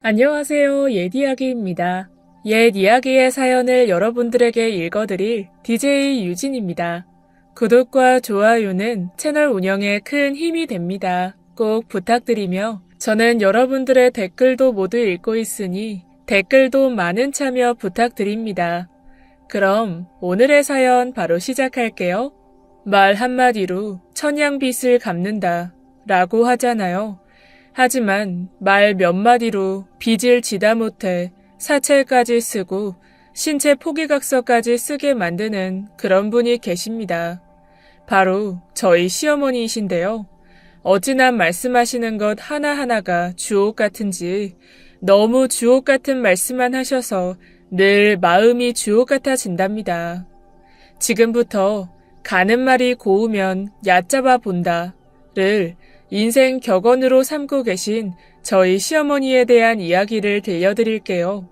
안녕하세요. 옛이야기입니다. 옛이야기의 사연을 여러분들에게 읽어드릴 DJ 유진입니다. 구독과 좋아요는 채널 운영에 큰 힘이 됩니다. 꼭 부탁드리며 저는 여러분들의 댓글도 모두 읽고 있으니 댓글도 많은 참여 부탁드립니다. 그럼 오늘의 사연 바로 시작할게요. 말 한마디로 천냥빚을 갚는다 라고 하잖아요. 하지만 말 몇 마디로 빚을 지다 못해 사채까지 쓰고 신체 포기각서까지 쓰게 만드는 그런 분이 계십니다. 바로 저희 시어머니이신데요. 어찌나 말씀하시는 것 하나하나가 주옥 같은지 너무 주옥 같은 말씀만 하셔서 늘 마음이 주옥 같아진답니다. 지금부터 가는 말이 고우면 얕잡아 본다를 인생 격언으로 삼고 계신 저희 시어머니에 대한 이야기를 들려드릴게요.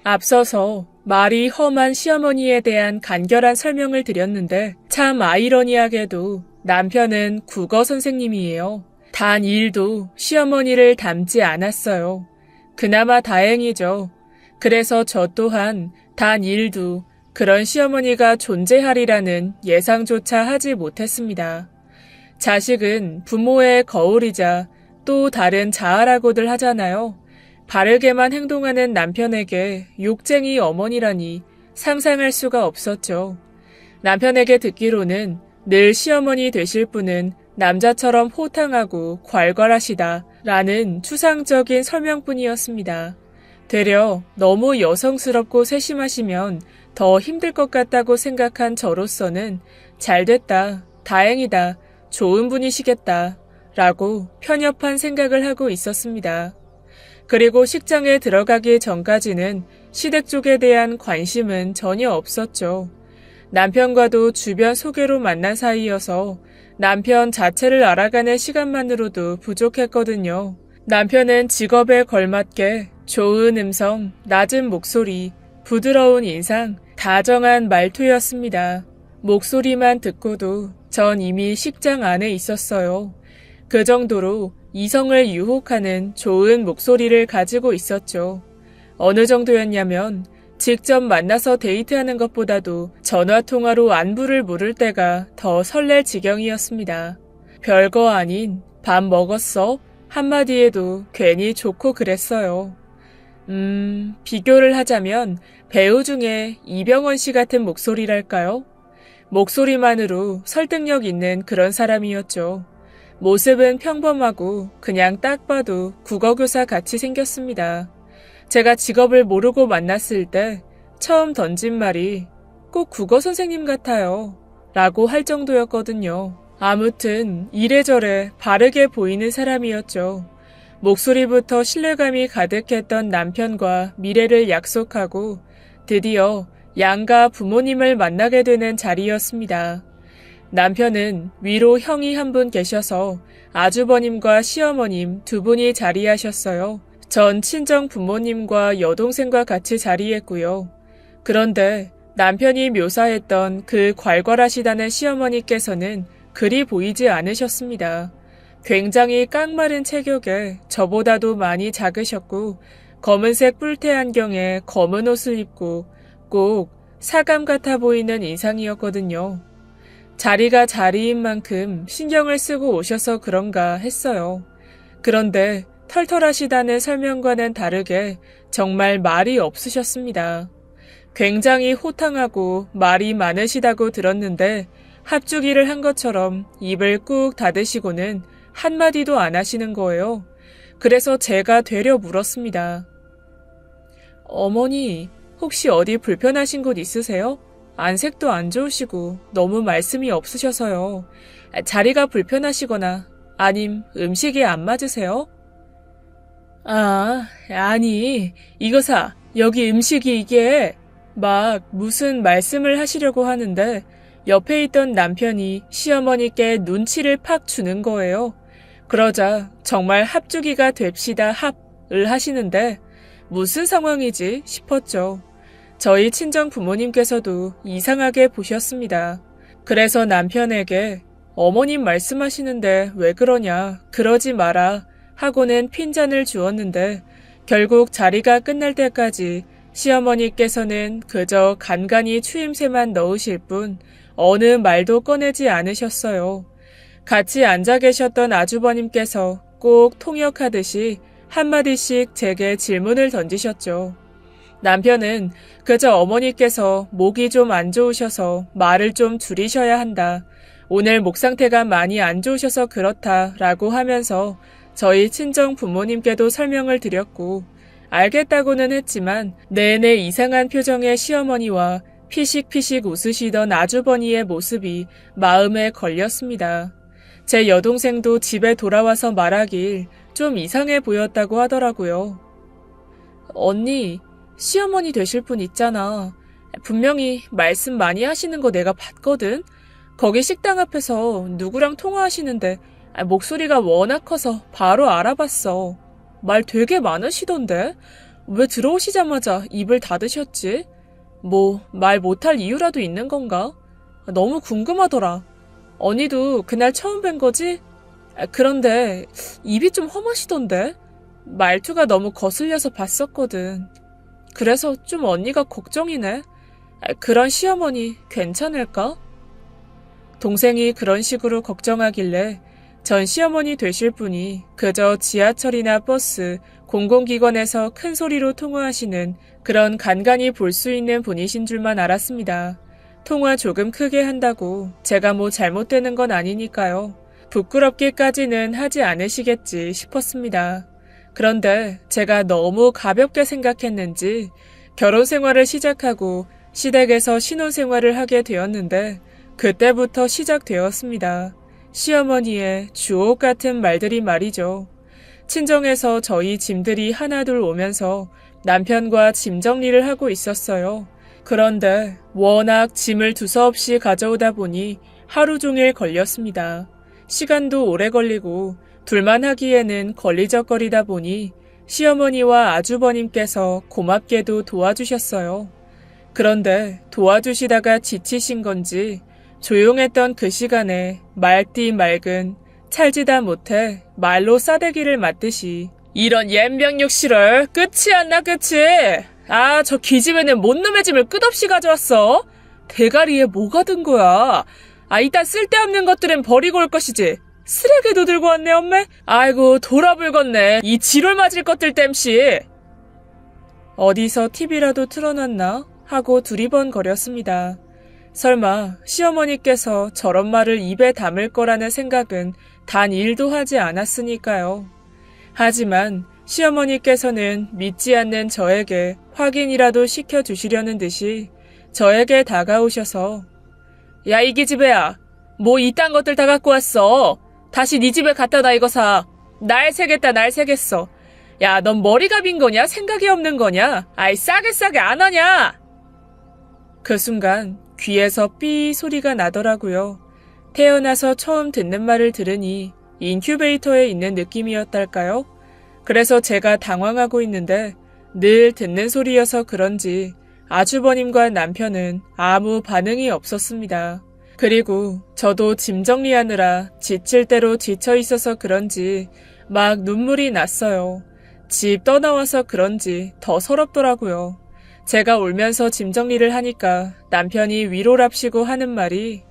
앞서서 말이 험한 시어머니에 대한 간결한 설명을 드렸는데 참 아이러니하게도 남편은 국어 선생님이에요. 단 1도 시어머니를 닮지 않았어요. 그나마 다행이죠. 그래서 저 또한 단 1도 그런 시어머니가 존재하리라는 예상조차 하지 못했습니다. 자식은 부모의 거울이자 또 다른 자아라고들 하잖아요. 바르게만 행동하는 남편에게 욕쟁이 어머니라니 상상할 수가 없었죠. 남편에게 듣기로는 늘 시어머니 되실 분은 남자처럼 호탕하고 괄괄하시다 라는 추상적인 설명뿐이었습니다. 되려 너무 여성스럽고 세심하시면 더 힘들 것 같다고 생각한 저로서는 잘됐다, 다행이다, 좋은 분이시겠다 라고 편협한 생각을 하고 있었습니다. 그리고 식장에 들어가기 전까지는 시댁 쪽에 대한 관심은 전혀 없었죠. 남편과도 주변 소개로 만난 사이여서 남편 자체를 알아가는 시간만으로도 부족했거든요. 남편은 직업에 걸맞게 좋은 음성, 낮은 목소리, 부드러운 인상, 다정한 말투였습니다. 목소리만 듣고도 전 이미 식장 안에 있었어요. 그 정도로 이성을 유혹하는 좋은 목소리를 가지고 있었죠. 어느 정도였냐면 직접 만나서 데이트하는 것보다도 전화통화로 안부를 물을 때가 더 설렐 지경이었습니다. 별거 아닌 밥 먹었어? 한마디에도 괜히 좋고 그랬어요. 비교를 하자면 배우 중에 이병헌 씨 같은 목소리랄까요? 목소리만으로 설득력 있는 그런 사람이었죠. 모습은 평범하고 그냥 딱 봐도 국어교사 같이 생겼습니다. 제가 직업을 모르고 만났을 때 처음 던진 말이 꼭 국어 선생님 같아요 라고 할 정도였거든요. 아무튼 이래저래 바르게 보이는 사람이었죠. 목소리부터 신뢰감이 가득했던 남편과 미래를 약속하고 드디어 양가 부모님을 만나게 되는 자리였습니다. 남편은 위로 형이 한 분 계셔서 아주버님과 시어머님 두 분이 자리하셨어요. 전 친정 부모님과 여동생과 같이 자리했고요. 그런데 남편이 묘사했던 그 괄괄하시다는 시어머니께서는 그리 보이지 않으셨습니다. 굉장히 깡마른 체격에 저보다도 많이 작으셨고 검은색 뿔테 안경에 검은 옷을 입고 꼭 사감 같아 보이는 인상이었거든요. 자리가 자리인 만큼 신경을 쓰고 오셔서 그런가 했어요. 그런데 털털하시다는 설명과는 다르게 정말 말이 없으셨습니다. 굉장히 호탕하고 말이 많으시다고 들었는데 합주기를 한 것처럼 입을 꾹 닫으시고는 한마디도 안 하시는 거예요. 그래서 제가 되려 물었습니다. 어머니, 혹시 어디 불편하신 곳 있으세요? 안색도 안 좋으시고 너무 말씀이 없으셔서요. 자리가 불편하시거나 아님 음식이 안 맞으세요? 아니, 이거사, 여기 음식이 이게 막 무슨 말씀을 하시려고 하는데 옆에 있던 남편이 시어머니께 눈치를 팍 주는 거예요. 그러자 정말 합주기가 됩시다 합을 하시는데 무슨 상황이지 싶었죠. 저희 친정 부모님께서도 이상하게 보셨습니다. 그래서 남편에게 어머님 말씀하시는데 왜 그러냐, 그러지 마라 하고는 핀잔을 주었는데 결국 자리가 끝날 때까지 시어머니께서는 그저 간간히 추임새만 넣으실 뿐 어느 말도 꺼내지 않으셨어요. 같이 앉아 계셨던 아주버님께서 꼭 통역하듯이 한마디씩 제게 질문을 던지셨죠. 남편은 그저 어머니께서 목이 좀 안 좋으셔서 말을 좀 줄이셔야 한다. 오늘 목 상태가 많이 안 좋으셔서 그렇다 라고 하면서 저희 친정 부모님께도 설명을 드렸고 알겠다고는 했지만 내내 이상한 표정의 시어머니와 피식피식 웃으시던 아주버니의 모습이 마음에 걸렸습니다. 제 여동생도 집에 돌아와서 말하길 좀 이상해 보였다고 하더라고요. 언니, 시어머니 되실 분 있잖아. 분명히 말씀 많이 하시는 거 내가 봤거든? 거기 식당 앞에서 누구랑 통화하시는데 목소리가 워낙 커서 바로 알아봤어. 말 되게 많으시던데? 왜 들어오시자마자 입을 닫으셨지? 뭐 말 못할 이유라도 있는 건가? 너무 궁금하더라. 언니도 그날 처음 뵌 거지? 그런데 입이 좀 험하시던데? 말투가 너무 거슬려서 봤었거든. 그래서 좀 언니가 걱정이네. 그런 시어머니 괜찮을까? 동생이 그런 식으로 걱정하길래 전 시어머니 되실 분이 그저 지하철이나 버스, 공공기관에서 큰 소리로 통화하시는 그런 간간히 볼 수 있는 분이신 줄만 알았습니다. 통화 조금 크게 한다고 제가 뭐 잘못되는 건 아니니까요. 부끄럽게까지는 하지 않으시겠지 싶었습니다. 그런데 제가 너무 가볍게 생각했는지 결혼 생활을 시작하고 시댁에서 신혼생활을 하게 되었는데 그때부터 시작되었습니다. 시어머니의 주옥 같은 말들이 말이죠. 친정에서 저희 짐들이 하나둘 오면서 남편과 짐 정리를 하고 있었어요. 그런데 워낙 짐을 두서없이 가져오다 보니 하루 종일 걸렸습니다. 시간도 오래 걸리고 둘만 하기에는 걸리적거리다 보니 시어머니와 아주버님께서 고맙게도 도와주셨어요. 그런데 도와주시다가 지치신 건지 조용했던 그 시간에 말띠 맑은 찰지다 못해 말로 싸대기를 맞듯이 이런 옌병육실을 끝이 안 나 끝이. 아, 저 기집애는 못놈의 짐을 끝없이 가져왔어. 대가리에 뭐가 든 거야. 아, 이딴 쓸데없는 것들은 버리고 올 것이지. 쓰레기도 들고 왔네 엄매. 아이고 돌아불겄네. 이 지롤 맞을 것들 땜시. 어디서 TV라도 틀어놨나 하고 두리번거렸습니다. 설마 시어머니께서 저런 말을 입에 담을 거라는 생각은 단 1도 하지 않았으니까요. 하지만 시어머니께서는 믿지 않는 저에게 확인이라도 시켜주시려는 듯이 저에게 다가오셔서 야, 이 기집애야. 뭐 이딴 것들 다 갖고 왔어. 다시 네 집에 갖다 놔 이거 사. 날 새겠다 날 새겠어. 야, 넌 머리가 빈 거냐? 생각이 없는 거냐? 아이 싸게 안 하냐? 그 순간 귀에서 삐 소리가 나더라고요. 태어나서 처음 듣는 말을 들으니 인큐베이터에 있는 느낌이었달까요? 그래서 제가 당황하고 있는데 늘 듣는 소리여서 그런지 아주버님과 남편은 아무 반응이 없었습니다. 그리고 저도 짐 정리하느라 지칠 대로 지쳐 있어서 그런지 막 눈물이 났어요. 집 떠나와서 그런지 더 서럽더라고요. 제가 울면서 짐 정리를 하니까 남편이 위로랍시고 하는 말이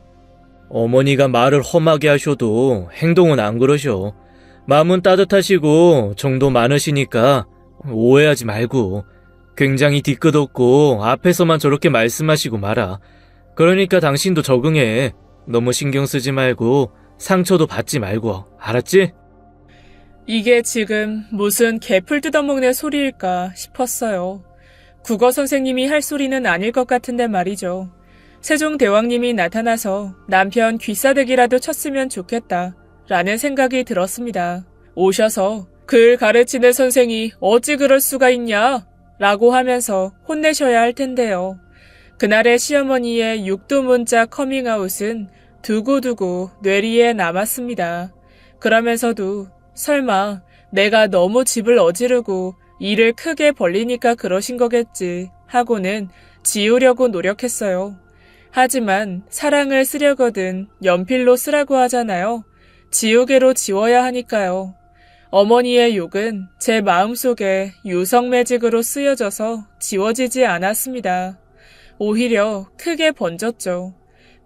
어머니가 말을 험하게 하셔도 행동은 안 그러셔. 마음은 따뜻하시고 정도 많으시니까 오해하지 말고 굉장히 뒤끝없고 앞에서만 저렇게 말씀하시고 말아. 그러니까 당신도 적응해. 너무 신경 쓰지 말고 상처도 받지 말고. 알았지? 이게 지금 무슨 개풀 뜯어먹는 소리일까 싶었어요. 국어 선생님이 할 소리는 아닐 것 같은데 말이죠. 세종대왕님이 나타나서 남편 귀싸대기라도 쳤으면 좋겠다 라는 생각이 들었습니다. 오셔서 글 가르치는 선생이 어찌 그럴 수가 있냐 라고 하면서 혼내셔야 할 텐데요. 그날의 시어머니의 육두문자 커밍아웃은 두고두고 뇌리에 남았습니다. 그러면서도 설마 내가 너무 집을 어지르고 일을 크게 벌리니까 그러신 거겠지 하고는 지우려고 노력했어요. 하지만 사랑을 쓰려거든 연필로 쓰라고 하잖아요. 지우개로 지워야 하니까요. 어머니의 욕은 제 마음속에 유성매직으로 쓰여져서 지워지지 않았습니다. 오히려 크게 번졌죠.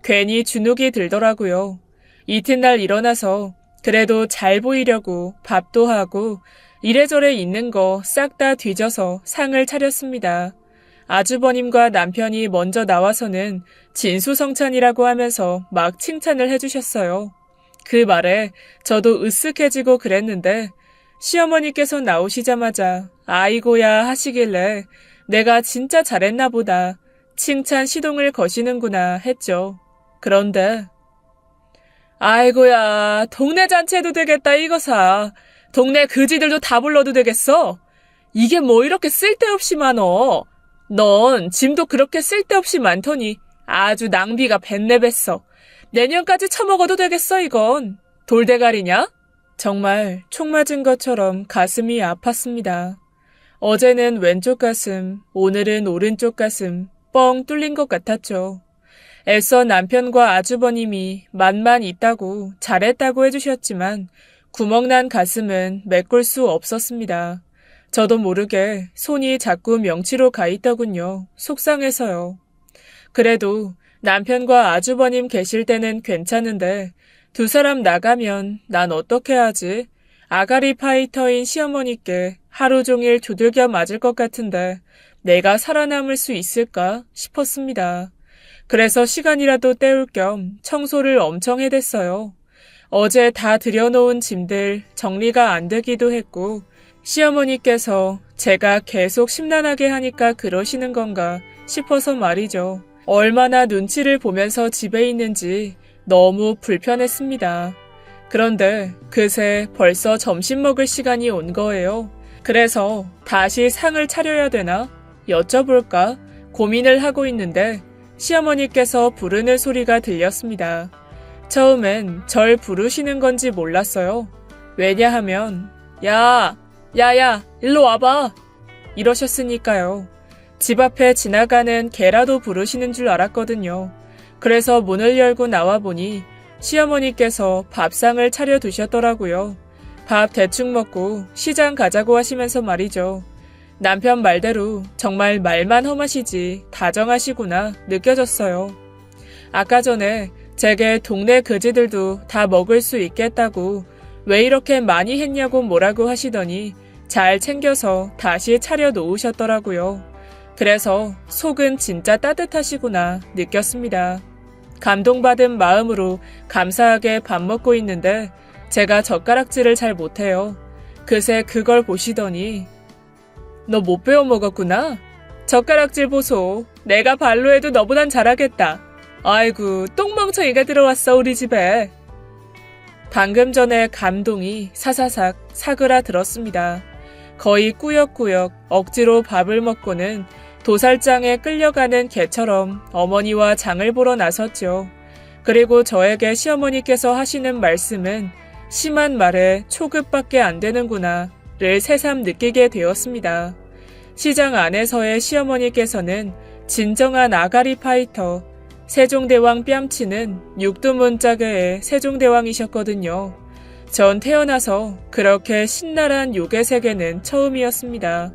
괜히 주눅이 들더라고요. 이튿날 일어나서 그래도 잘 보이려고 밥도 하고 이래저래 있는 거 싹 다 뒤져서 상을 차렸습니다. 아주버님과 남편이 먼저 나와서는 진수성찬이라고 하면서 막 칭찬을 해주셨어요. 그 말에 저도 으쓱해지고 그랬는데 시어머니께서 나오시자마자 아이고야 하시길래 내가 진짜 잘했나 보다. 칭찬 시동을 거시는구나 했죠. 그런데 아이고야 동네 잔치해도 되겠다 이거사. 동네 그지들도 다 불러도 되겠어? 이게 뭐 이렇게 쓸데없이 많어. 넌 짐도 그렇게 쓸데없이 많더니 아주 낭비가 뱃내뱉어. 내년까지 처먹어도 되겠어 이건. 돌대가리냐? 정말 총 맞은 것처럼 가슴이 아팠습니다. 어제는 왼쪽 가슴, 오늘은 오른쪽 가슴 뻥 뚫린 것 같았죠. 애써 남편과 아주버님이 맛만 있다고 잘했다고 해주셨지만 구멍난 가슴은 메꿀 수 없었습니다. 저도 모르게 손이 자꾸 명치로 가 있더군요. 속상해서요. 그래도 남편과 아주버님 계실 때는 괜찮은데 두 사람 나가면 난 어떻게 하지? 아가리 파이터인 시어머니께 하루 종일 두들겨 맞을 것 같은데 내가 살아남을 수 있을까 싶었습니다. 그래서 시간이라도 때울 겸 청소를 엄청 해댔어요. 어제 다 들여놓은 짐들 정리가 안 되기도 했고 시어머니께서 제가 계속 심란하게 하니까 그러시는 건가 싶어서 말이죠. 얼마나 눈치를 보면서 집에 있는지 너무 불편했습니다. 그런데 그새 벌써 점심 먹을 시간이 온 거예요. 그래서 다시 상을 차려야 되나 여쭤볼까 고민을 하고 있는데 시어머니께서 부르는 소리가 들렸습니다. 처음엔 절 부르시는 건지 몰랐어요. 왜냐하면 야야 일로 와봐 이러셨으니까요. 집 앞에 지나가는 개라도 부르시는 줄 알았거든요. 그래서 문을 열고 나와보니 시어머니께서 밥상을 차려두셨더라고요. 밥 대충 먹고 시장 가자고 하시면서 말이죠. 남편 말대로 정말 말만 험하시지 다정하시구나 느껴졌어요. 아까 전에 제게 동네 그지들도 다 먹을 수 있겠다고 왜 이렇게 많이 했냐고 뭐라고 하시더니 잘 챙겨서 다시 차려 놓으셨더라고요. 그래서 속은 진짜 따뜻하시구나 느꼈습니다. 감동받은 마음으로 감사하게 밥 먹고 있는데 제가 젓가락질을 잘 못해요. 그새 그걸 보시더니 너 못 배워 먹었구나? 젓가락질 보소. 내가 발로 해도 너보단 잘하겠다. 아이고 똥멍청이가 들어왔어 우리 집에. 방금 전에 감동이 사사삭 사그라들었습니다. 거의 꾸역꾸역 억지로 밥을 먹고는 도살장에 끌려가는 개처럼 어머니와 장을 보러 나섰죠. 그리고 저에게 시어머니께서 하시는 말씀은 심한 말에 초급밖에 안 되는구나를 새삼 느끼게 되었습니다. 시장 안에서의 시어머니께서는 진정한 아가리 파이터, 세종대왕 뺨치는 육두문자계의 세종대왕이셨거든요. 전 태어나서 그렇게 신랄한 욕의 세계는 처음이었습니다.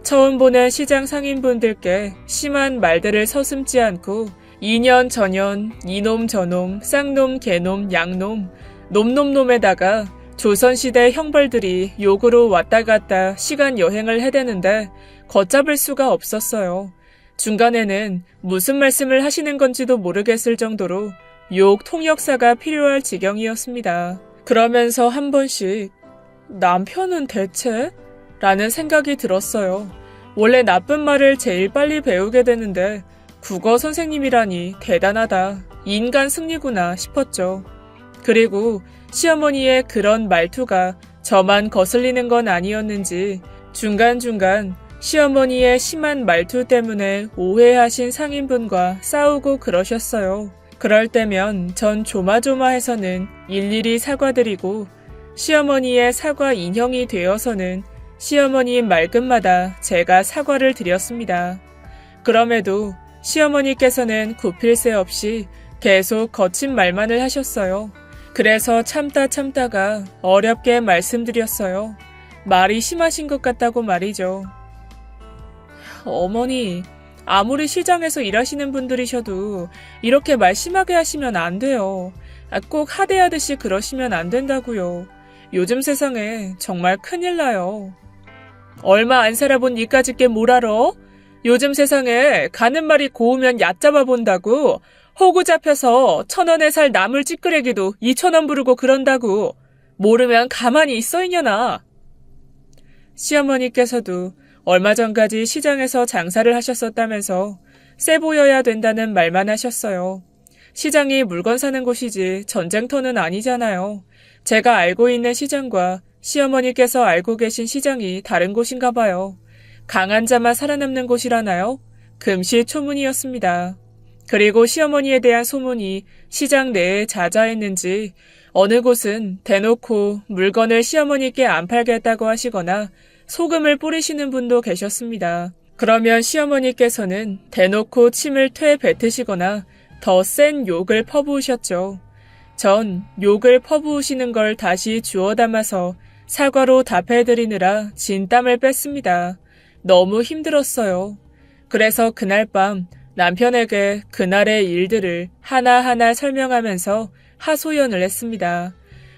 처음 보는 시장 상인분들께 심한 말들을 서슴지 않고 이년 저년 이놈 저놈 쌍놈 개놈 양놈 놈놈놈에다가 조선시대 형벌들이 욕으로 왔다 갔다 시간 여행을 해대는데 걷잡을 수가 없었어요. 중간에는 무슨 말씀을 하시는 건지도 모르겠을 정도로 욕 통역사가 필요할 지경이었습니다. 그러면서 한 번씩 남편은 대체? 라는 생각이 들었어요. 원래 나쁜 말을 제일 빨리 배우게 되는데 국어 선생님이라니 대단하다. 인간 승리구나 싶었죠. 그리고 시어머니의 그런 말투가 저만 거슬리는 건 아니었는지 중간중간 시어머니의 심한 말투 때문에 오해하신 상인분과 싸우고 그러셨어요. 그럴 때면 전 조마조마해서는 일일이 사과드리고 시어머니의 사과 인형이 되어서는 시어머니 말끝마다 제가 사과를 드렸습니다. 그럼에도 시어머니께서는 굽힐 새 없이 계속 거친 말만을 하셨어요. 그래서 참다가 어렵게 말씀드렸어요. 말이 심하신 것 같다고 말이죠. 어머니, 아무리 시장에서 일하시는 분들이셔도 이렇게 말 심하게 하시면 안 돼요. 꼭 하대하듯이 그러시면 안 된다고요. 요즘 세상에 정말 큰일 나요. 얼마 안 살아본 니까짓 게 뭘 알아? 요즘 세상에 가는 말이 고우면 얕잡아 본다고. 호구 잡혀서 1,000원에 살 나물 찌끄레기도 2,000원 부르고 그런다고. 모르면 가만히 있어 이년아. 시어머니께서도 얼마 전까지 시장에서 장사를 하셨었다면서 세 보여야 된다는 말만 하셨어요. 시장이 물건 사는 곳이지 전쟁터는 아니잖아요. 제가 알고 있는 시장과 시어머니께서 알고 계신 시장이 다른 곳인가 봐요. 강한 자만 살아남는 곳이라나요? 금시초문이었습니다. 그리고 시어머니에 대한 소문이 시장 내에 자자했는지 어느 곳은 대놓고 물건을 시어머니께 안 팔겠다고 하시거나 소금을 뿌리시는 분도 계셨습니다. 그러면 시어머니께서는 대놓고 침을 퇴 뱉으시거나 더 센 욕을 퍼부으셨죠. 전 욕을 퍼부으시는 걸 다시 주워 담아서 사과로 답해드리느라 진땀을 뺐습니다. 너무 힘들었어요. 그래서 그날 밤 남편에게 그날의 일들을 하나하나 설명하면서 하소연을 했습니다.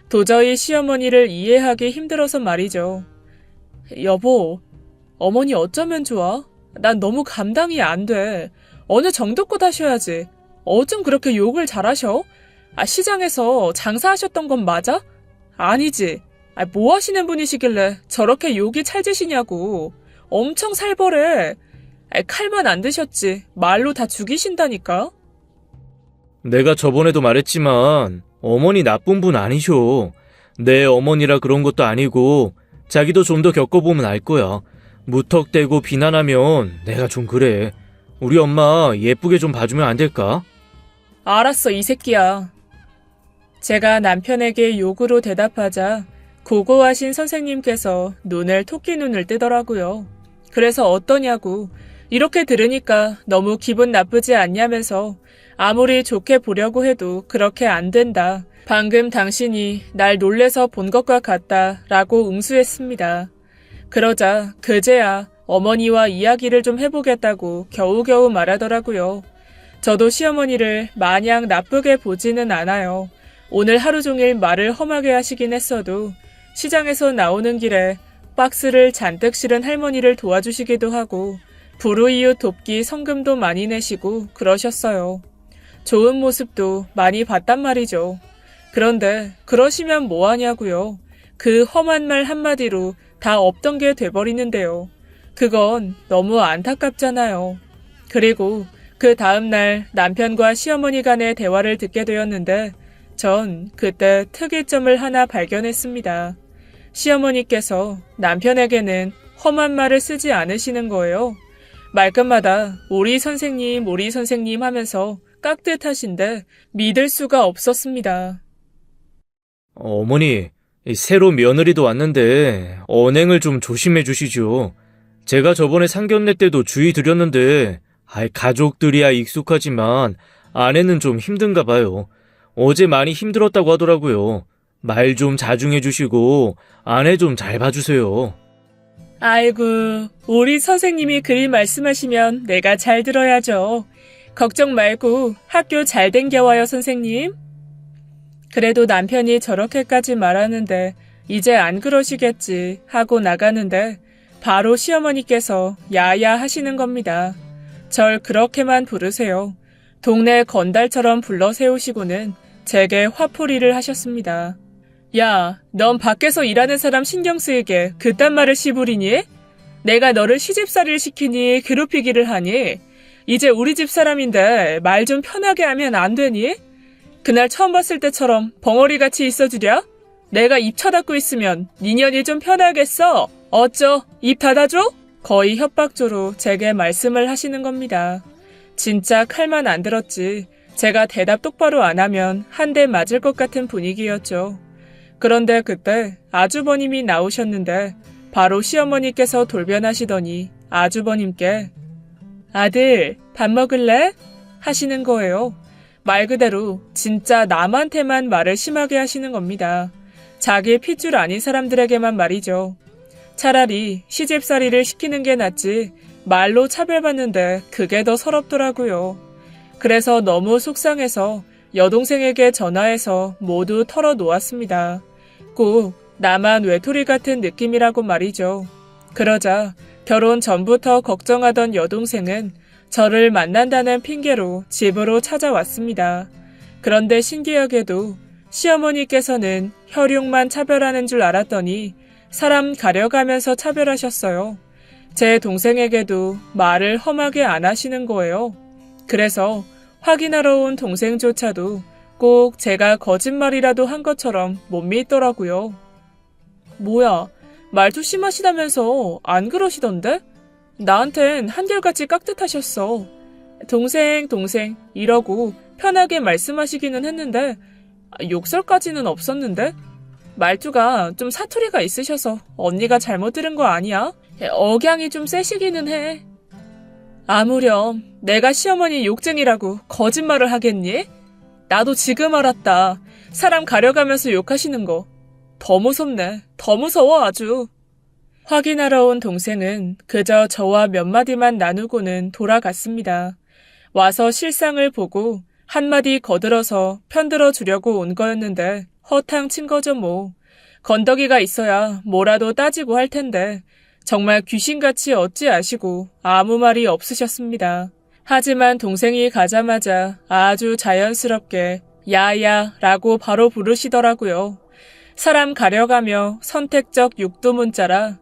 도저히 시어머니를 이해하기 힘들어서 말이죠. 여보, 어머니 어쩌면 좋아? 난 너무 감당이 안 돼. 어느 정도껏 하셔야지. 어쩜 그렇게 욕을 잘하셔? 시장에서 장사하셨던 건 맞아? 아니지. 뭐 하시는 분이시길래 저렇게 욕이 찰지시냐고. 엄청 살벌해. 칼만 안 드셨지. 말로 다 죽이신다니까. 내가 저번에도 말했지만 어머니 나쁜 분 아니셔. 내 어머니라 그런 것도 아니고 자기도 좀 더 겪어보면 알 거야. 무턱대고 비난하면 내가 좀 그래. 우리 엄마 예쁘게 좀 봐주면 안 될까? 알았어, 이 새끼야. 제가 남편에게 욕으로 대답하자 고고하신 선생님께서 눈을 토끼 눈을 뜨더라고요. 그래서 어떠냐고. 이렇게 들으니까 너무 기분 나쁘지 않냐면서 아무리 좋게 보려고 해도 그렇게 안 된다. 방금 당신이 날 놀래서 본 것과 같다 라고 응수했습니다. 그러자 그제야 어머니와 이야기를 좀 해보겠다고 겨우겨우 말하더라고요. 저도 시어머니를 마냥 나쁘게 보지는 않아요. 오늘 하루 종일 말을 험하게 하시긴 했어도 시장에서 나오는 길에 박스를 잔뜩 실은 할머니를 도와주시기도 하고 불우이웃 돕기 성금도 많이 내시고 그러셨어요. 좋은 모습도 많이 봤단 말이죠. 그런데 그러시면 뭐하냐고요. 그 험한 말 한마디로 다 없던 게 돼버리는데요. 그건 너무 안타깝잖아요. 그리고 그 다음날 남편과 시어머니 간의 대화를 듣게 되었는데 전 그때 특이점을 하나 발견했습니다. 시어머니께서 남편에게는 험한 말을 쓰지 않으시는 거예요. 말끝마다 우리 선생님 하면서 깍듯하신데 믿을 수가 없었습니다. 어머니, 새로 며느리도 왔는데 언행을 좀 조심해 주시죠. 제가 저번에 상견례 때도 주의 드렸는데 가족들이야 익숙하지만 아내는 좀 힘든가 봐요. 어제 많이 힘들었다고 하더라고요. 말 좀 자중해 주시고 아내 좀 잘 봐주세요. 아이고, 우리 선생님이 그리 말씀하시면 내가 잘 들어야죠. 걱정 말고 학교 잘 댕겨와요, 선생님. 그래도 남편이 저렇게까지 말하는데 이제 안 그러시겠지 하고 나가는데 바로 시어머니께서 야야 하시는 겁니다. 절 그렇게만 부르세요. 동네 건달처럼 불러 세우시고는 제게 화풀이를 하셨습니다. 야, 넌 밖에서 일하는 사람 신경 쓰이게 그딴 말을 씨부리니? 내가 너를 시집살이를 시키니 괴롭히기를 하니? 이제 우리 집 사람인데 말 좀 편하게 하면 안 되니? 그날 처음 봤을 때처럼 벙어리같이 있어주랴? 내가 입 쳐닫고 있으면 니년이 좀 편하겠어? 어쩌? 입 닫아줘? 거의 협박조로 제게 말씀을 하시는 겁니다. 진짜 칼만 안 들었지. 제가 대답 똑바로 안 하면 한 대 맞을 것 같은 분위기였죠. 그런데 그때 아주버님이 나오셨는데 바로 시어머니께서 돌변하시더니 아주버님께 아들, 밥 먹을래? 하시는 거예요. 말 그대로 진짜 남한테만 말을 심하게 하시는 겁니다. 자기 핏줄 아닌 사람들에게만 말이죠. 차라리 시집살이를 시키는 게 낫지 말로 차별받는데 그게 더 서럽더라고요. 그래서 너무 속상해서 여동생에게 전화해서 모두 털어놓았습니다. 꼭 나만 외톨이 같은 느낌이라고 말이죠. 그러자 결혼 전부터 걱정하던 여동생은 저를 만난다는 핑계로 집으로 찾아왔습니다. 그런데 신기하게도 시어머니께서는 혈육만 차별하는 줄 알았더니 사람 가려가면서 차별하셨어요. 제 동생에게도 말을 험하게 안 하시는 거예요. 그래서 확인하러 온 동생조차도 꼭 제가 거짓말이라도 한 것처럼 못 믿더라고요. 뭐야, 말투 심하시다면서 안 그러시던데? 나한텐 한결같이 깍듯하셨어. 동생 이러고 편하게 말씀하시기는 했는데 욕설까지는 없었는데? 말투가 좀 사투리가 있으셔서 언니가 잘못 들은 거 아니야? 억양이 좀 세시기는 해. 아무렴 내가 시어머니 욕쟁이라고 거짓말을 하겠니? 나도 지금 알았다. 사람 가려가면서 욕하시는 거. 더 무섭네. 더 무서워 아주. 확인하러 온 동생은 그저 저와 몇 마디만 나누고는 돌아갔습니다. 와서 실상을 보고 한마디 거들어서 편들어 주려고 온 거였는데 허탕 친 거죠 뭐. 건더기가 있어야 뭐라도 따지고 할 텐데 정말 귀신같이 어찌 아시고 아무 말이 없으셨습니다. 하지만 동생이 가자마자 아주 자연스럽게 야야라고 바로 부르시더라고요. 사람 가려가며 선택적 육두문자라